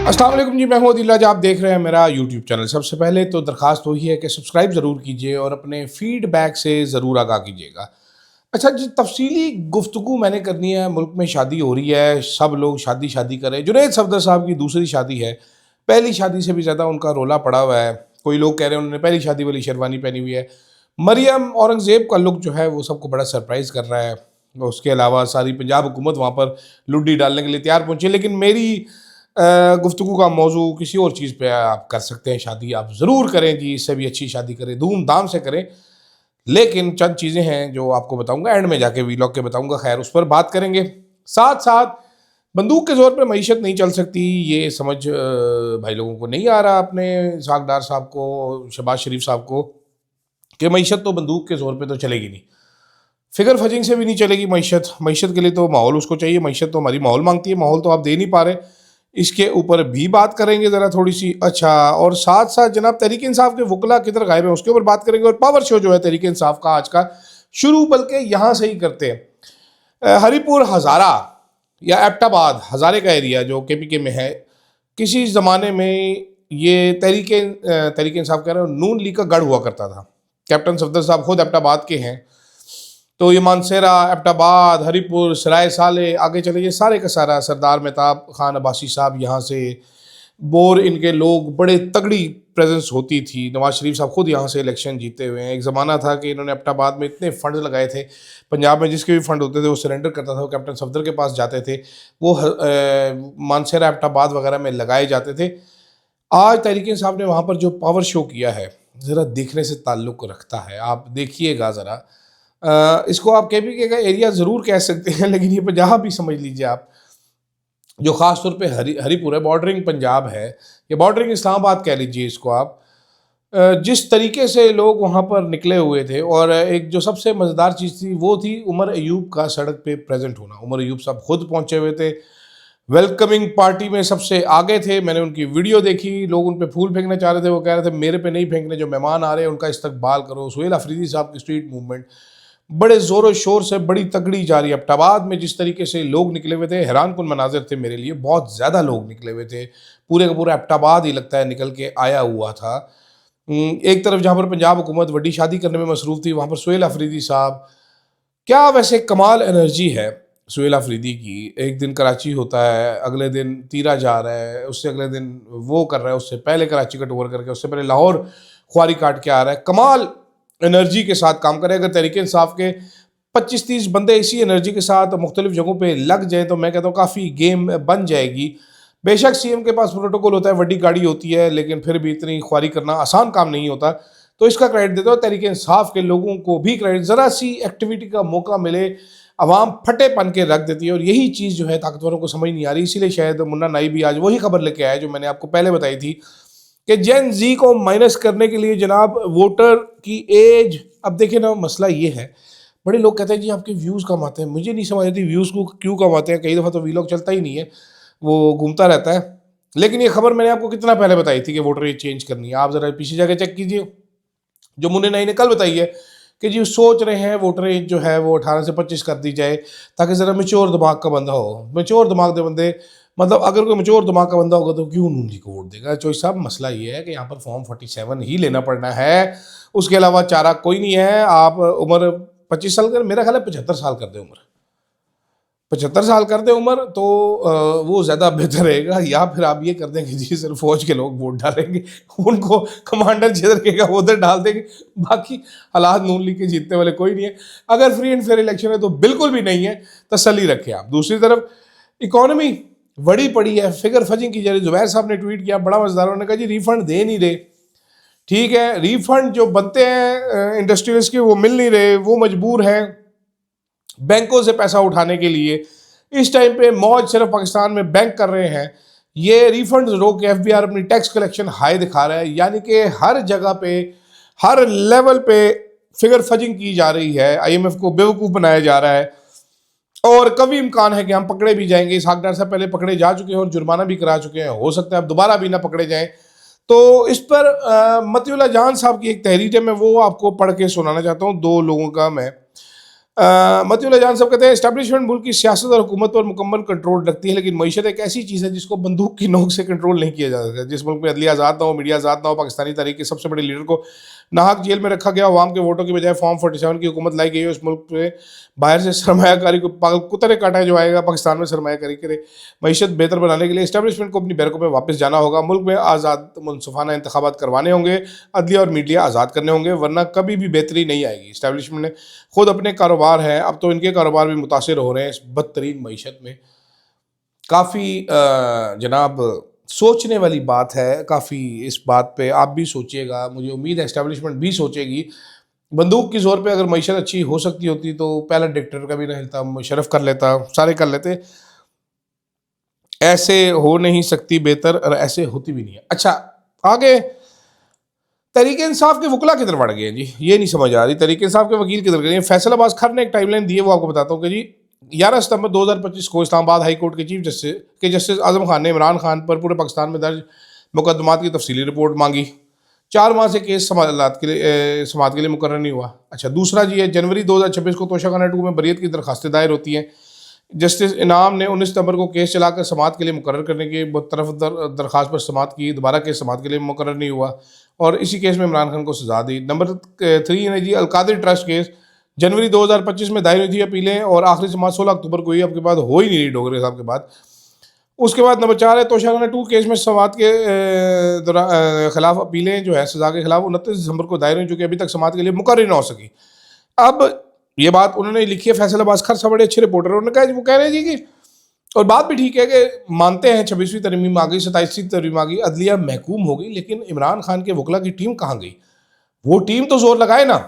अस्सलाम वालेकुम जी, मैं हूं अदिल। आज आप देख रहे हैं मेरा यूट्यूब चैनल। सबसे पहले तो दरख्वास्त वही है कि सब्सक्राइब ज़रूर कीजिए और अपने फीडबैक से ज़रूर आगाह कीजिएगा। अच्छा जी, तफसीली गुफ्तगू मैंने करनी है। मुल्क में शादी हो रही है, सब लोग शादी शादी कर रहे हैं। जुनैद सफदर साहब की दूसरी शादी है। पहली शादी से भी ज़्यादा उनका रोला पड़ा हुआ है। कोई लोग कह रहे हैं उन्होंने पहली शादी वाली शेरवानी पहनी हुई है। मरियम औरंगज़ेब का लुक जो है वो सबको बड़ा सरप्राइज़ कर रहा है। उसके अलावा सारी पंजाब हुकूमत वहाँ पर लुड्डी डालने के लिए तैयार पहुँची। लेकिन मेरी गुफ्तगू का मौजू किसी और चीज़ पे आप कर सकते हैं। शादी आप ज़रूर करें जी, इससे भी अच्छी शादी करें, धूमधाम से करें। लेकिन चंद चीज़ें हैं जो आपको बताऊंगा, एंड में जाके वीलॉग के बताऊंगा। खैर, उस पर बात करेंगे। साथ साथ बंदूक के ज़ोर पे मईशत नहीं चल सकती, ये समझ भाई लोगों को नहीं आ रहा, अपने इसहाक डार साहब को, शहबाज शरीफ साहब को, कि मईशत तो बंदूक के ज़ोर पे तो चलेगी नहीं, फिगर फजिंग से भी नहीं चलेगी मईशत। मईशत के लिए तो माहौल उसको चाहिए। मईशत तो हमारी माहौल मांगती है, माहौल तो आप दे नहीं पा रहे। इसके ऊपर भी बात करेंगे ज़रा थोड़ी सी। अच्छा, और साथ साथ जनाब तहरीक इंसाफ के वकला किधर गायब हैं उसके ऊपर बात करेंगे। और पावर शो जो है तहरीक इंसाफ का आज का शुरू बल्कि यहाँ से ही करते हैं। हरिपुर हज़ारा या एबटाबाद, हज़ारे का एरिया जो KPK में है, किसी ज़माने में ये तहरीक इंसाफ कह रहे हैं नून लीग का गढ़ हुआ करता था। कैप्टन सफदर साहब खुद एबटाबाद के हैं, तो ये मानसेरा, एबटाबाद, हरिपुर, सराय साले, आगे चले ये सारे का सारा, सरदार मेहताब खान अब्बासी साहब यहाँ से, बोर, इनके लोग, बड़े तगड़ी प्रेजेंस होती थी। नवाज शरीफ साहब खुद यहाँ से इलेक्शन जीते हुए हैं। एक ज़माना था कि इन्होंने एबटाबाद में इतने फंड लगाए थे, पंजाब में जिसके भी फंड होते थे वो सरेंडर करता था, वो कैप्टन सफदर के पास जाते थे, वो मानसेरा, एबटाबाद वगैरह में लगाए जाते थे। आज तहरीक साहब ने वहाँ पर जो पावर शो किया है, ज़रा देखने से ताल्लुक़ रखता है, आप देखिएगा ज़रा। इसको आप KPK का एरिया ज़रूर कह सकते हैं, लेकिन ये पंजाब भी समझ लीजिए आप, जो ख़ास तौर पे हरिपुर है, बॉर्डरिंग पंजाब है, या बॉर्डरिंग इस्लामाबाद कह लीजिए इसको आप। जिस तरीके से लोग वहाँ पर निकले हुए थे, और एक जो सबसे मज़ेदार चीज़ थी वो थी उमर अयूब का सड़क पे प्रेजेंट होना। उमर अयूब साहब खुद पहुँचे हुए थे, वेलकमिंग पार्टी में सबसे आगे थे। मैंने उनकी वीडियो देखी, लोग उन पे फूल फेंकना चाह रहे थे, वो कह रहे थे मेरे पे नहीं फेंकने, जो मेहमान आ रहे हैं उनका इस्तकबाल करो। सुहेल अफरीदी साहब की स्ट्रीट मूवमेंट बड़े ज़ोर शोर से, बड़ी तगड़ी जा रही है। एबटाबाद में जिस तरीके से लोग निकले हुए थे, हैरान कुन मनाजिर थे मेरे लिए। बहुत ज़्यादा लोग निकले हुए थे, पूरे का पूरा एबटाबाद ही लगता है निकल के आया हुआ था। एक तरफ जहाँ पर पंजाब हुकूमत बड़ी शादी करने में मसरूफ़ थी, वहाँ पर सुहेल अफरीदी साहब, क्या वैसे कमाल एनर्जी है सुहेल अफरीदी की। एक दिन कराची होता है, अगले दिन तीरा जा रहा है, उससे अगले दिन वो कर रहा है, उससे पहले कराची का टूर करके, उससे पहले लाहौर ख्वारी काट के आ रहा है। कमाल एनर्जी के साथ काम करें। अगर तहरीक इंसाफ के 25-30 बंदे इसी एनर्जी के साथ मुख्तलिफ जगहों पे लग जाए तो मैं कहता हूँ काफ़ी गेम बन जाएगी। बेशक CM के पास प्रोटोकॉल होता है, बड़ी गाड़ी होती है, लेकिन फिर भी इतनी ख्वारी करना आसान काम नहीं होता। तो इसका क्रेडिट देता हूँ तहरीक इंसाफ के लोगों को भी क्रेडिट। ज़रा सी एक्टिविटी का मौका मिले, अवाम फटेपन के रख देती है, और यही चीज़ जो है ताकतवरों को समझ नहीं आ रही। इसीलिए शायद मुन्ना नाई भी आज वही खबर लेके आया जो मैंने आपको पहले बताई थी कि जेन जी को माइनस करने के लिए जनाब वोटर की एज। अब देखिए ना, मसला ये है, बड़े लोग कहते हैं जी आपके व्यूज़ कम आते हैं। मुझे नहीं समझ आती व्यूज़ को क्यों कम आते हैं। कई दफ़ा तो वीलॉग चलता ही नहीं है, वो घूमता रहता है। लेकिन ये खबर मैंने आपको कितना पहले बताई थी कि वोटर एज चेंज करनी है। आप ज़रा पीछे जाके चेक कीजिए, जो मुन्ना नाई ने कल बताई है कि जी सोच रहे हैं वोटर एज जो है वो 18 से 25 कर दी जाए, ताकि ज़रा मेच्योर दिमाग का बंदा हो। मेच्योर दिमाग के बंदे, मतलब अगर कोई मेच्योर दिमाग का बंदा होगा तो क्यों नून लीग को वोट देगा। चौधरी साहब, मसला ये है कि यहाँ पर फॉर्म 47 ही लेना पड़ना है, उसके अलावा चारा कोई नहीं है। आप उम्र 25 साल कर, मेरा ख्याल है 75 साल कर दे उम्र, 75 साल कर दे उम्र, तो वो ज़्यादा बेहतर रहेगा। या फिर आप ये कर दें कि जी सिर्फ फौज के लोग वोट डालेंगे, उनको कमांडर जिधर कहेगा वो उधर डाल देंगे, बाकी हालात नून लीग के जीतने वाले कोई नहीं है। अगर फ्री एंड फेयर इलेक्शन है तो बिल्कुल भी नहीं है, तसल्ली रखें आप। दूसरी तरफ इकॉनमी बड़ी पड़ी है, फिगर फजिंग की जा रही। जुबैर साहब ने ट्वीट किया, बड़ा मजेदार, उन्होंने कहा जी रिफंड दे नहीं रहे। ठीक है, रिफंड जो बनते हैं इंडस्ट्रियल्स के वो मिल नहीं रहे, वो मजबूर हैं बैंकों से पैसा उठाने के लिए। इस टाइम पे मौज सिर्फ पाकिस्तान में बैंक कर रहे हैं। ये रिफंड रोक के FBR अपनी टैक्स कलेक्शन हाई दिखा रहा है, यानी कि हर जगह पे, हर लेवल पे फिगर फजिंग की जा रही है। IMF को बेवकूफ़ बनाया जा रहा है, और कभी इम्कान है कि हम पकड़े भी जाएंगे। इसहाक डार साहब पहले पकड़े जा चुके हैं और जुर्माना भी करा चुके हैं, हो सकता है अब दोबारा भी ना पकड़े जाएं। तो इस पर मतिउल्लाह जान साहब की एक तहरीर है, मैं वो आपको पढ़ के सुनाना चाहता हूँ। 2 लोगों का मैं मतीउल्लाह जान साहब कहते हैं इस्टेब्लिशमेंट मुल्क की सियासत और हुकूमत पर मुकम्मल कंट्रोल रखती है, लेकिन मईशत एक ऐसी चीज़ है जिसको बंदूक की नोक से कंट्रोल नहीं किया जा सकता। जिस मुल्क में अदलिया आज़ाद ना हो, मीडिया आज़ाद ना हो, पाकिस्तानी तारीख के सबसे बड़े लीडर को नाहक जेल में रखा गया, अवाम के वोटों की बजाय फॉर्म 47 की हुकूमत लाई गई है, उस मुल्क में बाहर से सरमायाकारी को पागल कुत्ते काटा जो आएगा पाकिस्तान में सरमायाकारी करे। मईशत बेहतर बनाने के लिए इस्टेब्लिशमेंट को अपनी बैरकों में वापस जाना होगा, मुल्क में आज़ाद मुनसफाना इंतखाबात करवाने होंगे, अदलिया और मीडिया आज़ाद करने होंगे, वरना कभी भी बेहतरी नहीं आएगी। इस्टेब्लिशमेंट ने खुद अपने कारोबार हैं, अब तो इनके कारोबार भी मुतासिर हो रहे हैं इस बदतरीन मईशत में। काफ़ी जनाब सोचने वाली बात है, काफ़ी इस बात पे आप भी सोचिएगा, मुझे उम्मीद है इस्टेब्लिशमेंट भी सोचेगी। बंदूक की ज़ोर पे अगर मईशत अच्छी हो सकती होती तो पहला डिक्टेटर का भी नहीं हिलता, मुशर्रफ कर लेता, सारे कर लेते। ऐसे हो नहीं सकती बेहतर, और ऐसे होती भी नहीं है। अच्छा, आगे तहरीक इंसाफ के वकला किधर बढ़ गए हैं जी, ये नहीं समझ आ रही। तहरीक इंसाफ के वकील किधर गए? फैसलाबाज खर ने एक टाइमलाइन दी है, वो आपको बताता हूँ कि जी 11 सितंबर 2025 को इस्लामाबाद हाई कोर्ट के चीफ जस्टिस आजम खान ने इमरान खान पर पूरे पाकिस्तान में दर्ज मुकदमात की तफसीली रिपोर्ट मांगी। 4 माह से केस समाअत के लिए मुकर्रर नहीं हुआ। अच्छा, दूसरा जी है जनवरी 2026 को तोशाखाना 2 में बरियत की दरखास्तें दायर होती हैं। जस्टिस इनाम ने 19 सितंबर को केस चलाकर समाअत के लिए मुकर्रर करने की तरफ दरखास्त पर समाअत की, दोबारा केस समाअत के लिए मुकर्रर नहीं हुआ और इसी केस में इमरान खान को सजा दी। नंबर 3 है जी अलकादिर ट्रस्ट केस, जनवरी 2025 में दायर हुई थी अपीलें और आखिरी समाअत 16 अक्टूबर को हुई, अब के बाद हो ही नहीं रही डोगरे साहब के बाद। उसके बाद नंबर 4 है तोशाखाना 2 केस में समाअत के खिलाफ अपीलें जो है सजा के खिलाफ 29 दिसंबर को दायर हुई, जो कि अभी तक समाअत के लिए मुकर्रर ना हो सकी। अब ये बात उन्होंने लिखी है, फैसलाबाज खर साहब बड़े अच्छे रिपोर्टर, उन्होंने कहा, वो कह रहे हैं जी कि और बात भी ठीक है कि मानते हैं 26वीं तरमीम आ गई, 27वीं तरमीम आ गई, अदलिया महकूम हो गई, लेकिन इमरान खान के वकला की टीम कहाँ गई? वो टीम तो जोर लगाए ना।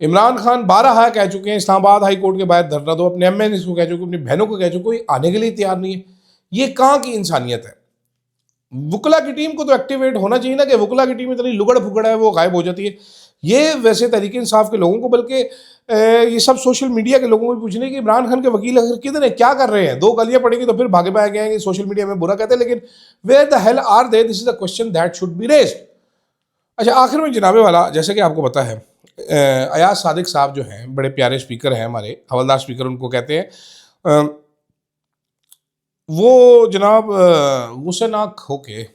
इमरान खान 12 कह चुके हैं इस्लामाबाद हाई कोर्ट के बाहर धरना दो, अपने एम को कह चुके, अपनी बहनों को कह चुके, कोई आने के लिए तैयार नहीं है। ये कहाँ की इंसानियत है? वकला की टीम को तो एक्टिवेट होना चाहिए ना, कि वकला की टीम इतनी लुगड़ फुगड़ है वो गायब हो जाती है। ये वैसे तहरीक इंसाफ के लोगों को, बल्कि ये सब सोशल मीडिया के लोगों को भी पूछने कि इमरान खान के वकील अगर किधर है, क्या कर रहे हैं? 2 गालियां पड़ेंगी तो फिर भागे भागे गए सोशल मीडिया में बुरा कहते हैं, लेकिन where the hell are they? This is a question that should be raised. अच्छा, आखिर में जनाबे वाला, जैसे कि आपको पता है अयाज सादिक साहब जो हैं बड़े प्यारे स्पीकर हैं, हमारे हवलदार स्पीकर उनको कहते हैं, वो जनाब गुस्सेनाक होके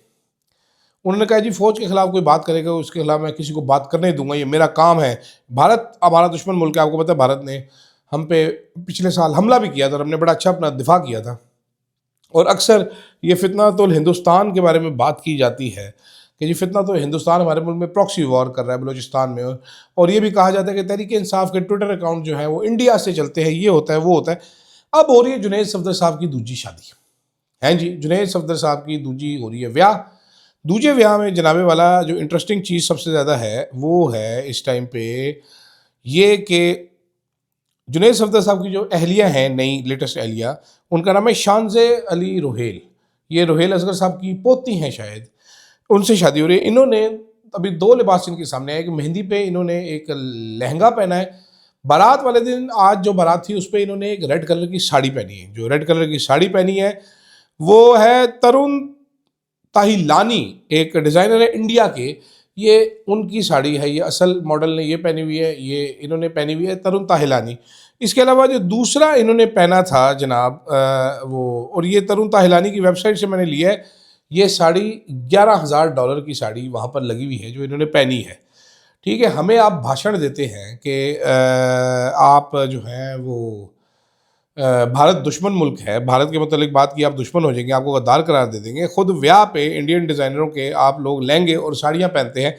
उन्होंने कहा जी फौज के खिलाफ कोई बात करेगा उसके खिलाफ मैं किसी को बात करने दूंगा, ये मेरा काम है। भारत हमारा दुश्मन मुल्क है, आपको पता है भारत ने हम पे पिछले साल हमला भी किया था और हमने बड़ा अच्छा अपना दिफा किया था। और अक्सर ये फितना तो हिंदुस्तान के बारे में बात की जाती है कि जी फितना तो हिंदुस्तान हमारे मुल्क में प्रॉक्सी वॉर कर रहा है बलूचिस्तान में, और ये भी कहा जाता है कि तहरीक इंसाफ के ट्विटर अकाउंट जो है वो इंडिया से चलते हैं, ये होता है वो होता है। अब हो रही है जुनैद सफदर साहब की दूजी शादी है जी, जुनैद सफदर साहब की दूजी हो रही है ब्याह। दूजे ब्याह में जनाबे वाला जो इंटरेस्टिंग चीज़ सबसे ज़्यादा है वो है इस टाइम पे ये कि जुनैद सफदर साहब की जो अहलिया हैं, नई लेटेस्ट अहलिया, उनका नाम है शानज़े अली रोहेल। ये रोहेल असगर साहब की पोती हैं शायद, उनसे शादी हो रही है। इन्होंने अभी 2 लिबास इनके सामने आए कि मेहंदी पे इन्होंने एक लहंगा पहना है, बारात वाले दिन आज जो बारात थी उस पर इन्होंने एक रेड कलर की साड़ी पहनी है। जो रेड कलर की साड़ी पहनी है वो है तरुण ताहिलानी, एक डिज़ाइनर है इंडिया के, ये उनकी साड़ी है, ये असल मॉडल ने ये पहनी हुई है, ये इन्होंने पहनी हुई है तरुण ताहिलानी। इसके अलावा जो दूसरा इन्होंने पहना था जनाब वो, और ये तरुण ताहिलानी की वेबसाइट से मैंने लिया है, ये साड़ी $11,000 की साड़ी वहाँ पर लगी हुई है जो इन्होंने पहनी है। ठीक है, हमें आप भाषण देते हैं कि आप जो हैं वो भारत दुश्मन मुल्क है, भारत के मतलब बात की आप दुश्मन हो जाएंगे, आपको गद्दार करार दे देंगे। खुद ब्याह पे इंडियन डिज़ाइनरों के आप लोग लहंगे और साड़ियाँ पहनते हैं।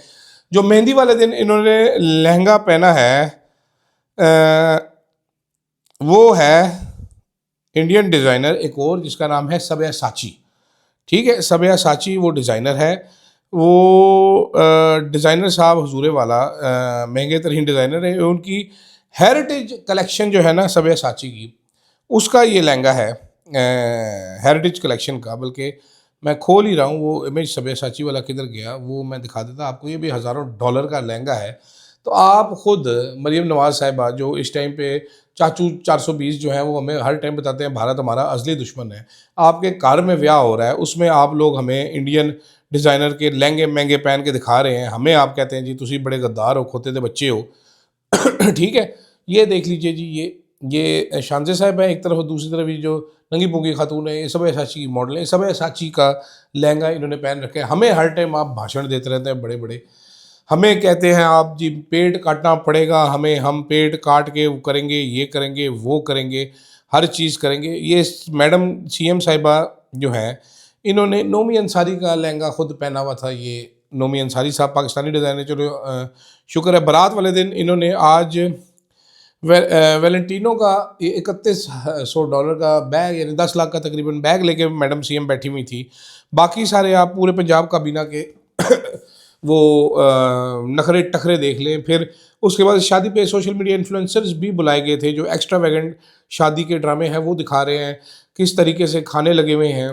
जो मेहंदी वाले दिन इन्होंने लहंगा पहना है वो है इंडियन डिज़ाइनर एक और जिसका नाम है सब्यासाची। ठीक है, सब्यासाची वो डिज़ाइनर है, वो डिज़ाइनर साहब हुजूरे वाला महंगे तरीन डिज़ाइनर है। उनकी हेरिटेज कलेक्शन जो है ना सब्यासाची की, उसका ये लहंगा है हेरिटेज कलेक्शन का, बल्कि मैं खोल ही रहा हूँ वो इमेज सब्यासाची वाला किधर गया, वो मैं दिखा देता आपको। ये भी हज़ारों डॉलर का लहंगा है। तो आप खुद मरीम नवाज़ साहिबा जो इस टाइम पे चाचू 420 जो है वो हमें हर टाइम बताते हैं भारत हमारा असली दुश्मन है, आपके घर में ब्याह हो रहा है उसमें आप लोग हमें इंडियन डिज़ाइनर के लहंगे महंगे पहन के दिखा रहे हैं, हमें आप कहते हैं जी तुसी बड़े गद्दार हो, खोते थे बच्चे हो। ठीक है, ये देख लीजिए जी, ये शानजे साहब है एक तरफ, और दूसरी तरफ ये जो नंगी पुंगी खातून है, ये सब साची की मॉडल है, सब साची का लहंगा इन्होंने पहन रखा है। हमें हर टाइम आप भाषण देते रहते हैं बड़े बड़े, हमें कहते हैं आप जी पेट काटना पड़ेगा हमें, हम पेट काट के वो करेंगे, ये करेंगे, वो करेंगे, हर चीज़ करेंगे। ये मैडम सीएम साहिबा जो हैं, इन्होंने नोमी अंसारी का लहंगा खुद पहना हुआ था। ये नोमी अंसारी साहब पाकिस्तानी डिज़ाइनर, चलो शुक्र है बारात वाले दिन इन्होंने आज वैलेंटिनो का $3100 का बैग, यानी 10 लाख का तकरीबन बैग लेके मैडम सीएम बैठी हुई थी। बाकी सारे आप पूरे पंजाब काबीना के वो नखरे टखरे देख लें। फिर उसके बाद शादी पे सोशल मीडिया इन्फ्लुएंसर्स भी बुलाए गए थे, जो एक्स्ट्रा वैगेंट शादी के ड्रामे हैं वो दिखा रहे हैं, किस तरीके से खाने लगे हुए हैं,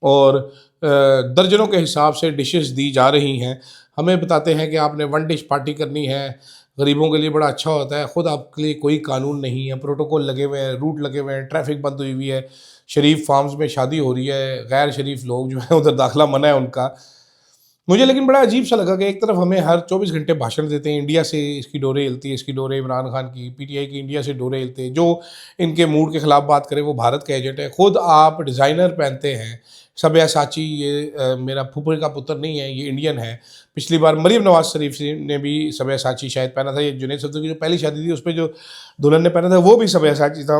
और दर्जनों के हिसाब से डिशेस दी जा रही हैं। हमें बताते हैं कि आपने वन डिश पार्टी करनी है, गरीबों के लिए बड़ा अच्छा होता है, ख़ुद आपके लिए कोई कानून नहीं है, प्रोटोकॉल लगे हुए हैं, रूट लगे हुए हैं, ट्रैफिक बंद हुई हुई है, शरीफ फार्म्स में शादी हो रही है, गैर शरीफ लोग जो है उधर दाखिला मना है उनका। मुझे लेकिन बड़ा अजीब सा लगा कि एक तरफ हमें हर 24 घंटे भाषण देते हैं, इंडिया से इसकी डोरें हिलती है, इसकी डोरें इमरान खान की, पीटीआई की इंडिया से डोरें हिलते हैं, जो इनके मूड के ख़िलाफ़ बात करे वो भारत का एजेंट है। ख़ुद आप डिज़ाइनर पहनते हैं, सब्यासाची, ये मेरा फूफे का पुत्र नहीं है, ये इंडियन है। पिछली बार मरीम नवाज शरीफ ने भी सब्यासाची शायद पहना था। ये जुनैद सद्दू की जो पहली शादी थी उस पर जो दुल्हन ने पहना था वो भी सब्यासाची था।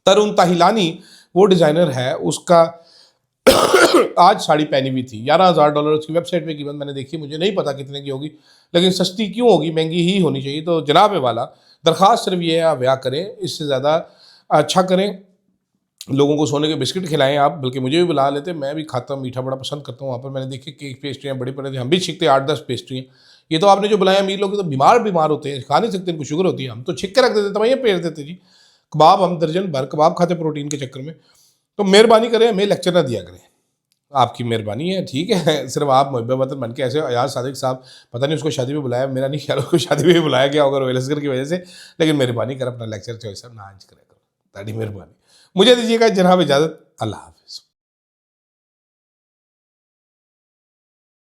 तरुण ताहिलानी वो डिज़ाइनर है, उसका आज साड़ी पहनी हुई थी, $11,000 उसकी वेबसाइट पे कीमत मैंने देखी, मुझे नहीं पता कितने की होगी, लेकिन सस्ती क्यों होगी, महंगी ही होनी चाहिए। तो जनाब वाला दरख्वास्त सिर्फ ये है, आप ब्याह करें, इससे ज़्यादा अच्छा करें, लोगों को सोने के बिस्किट खिलाएं आप, बल्कि मुझे भी बुला लेते, मैं भी खाता हूँ, मीठा बड़ा पसंद करता हूँ। वहाँ पर मैंने देखी केक पेस्ट्रियाँ बड़ी पड़ी थी, हम भी छिकते 8-10 पेस्ट्रियाँ। ये तो आपने जो बुलाया, अमीर लोग तो बीमार होते हैं, खा नहीं सकते, इनको शुगर होती है, हम तो छिक के रख देते, तब ये पेड़ देते जी। कबाब हम दर्जन भर कबाब खाते प्रोटीन के चक्कर में। तो मेहरबानी करें, हमें लेक्चर ना दिया करें, आपकी मेहरबानी है, ठीक है। सिर्फ आप मुहब्बत वतन बन के ऐसे। अयाज सादिक साहब, पता नहीं उसको शादी में बुलाया, मेरा नहीं ख्याल उसको शादी में भी बुलाया गया होगा रोयल असगर की वजह से, लेकिन मेहरबानी कर अपना लेक्चर चॉइस ना आज करें, ताड़ी मेहरबानी। मुझे दीजिएगा जनाब इजाज़त, अल्लाह।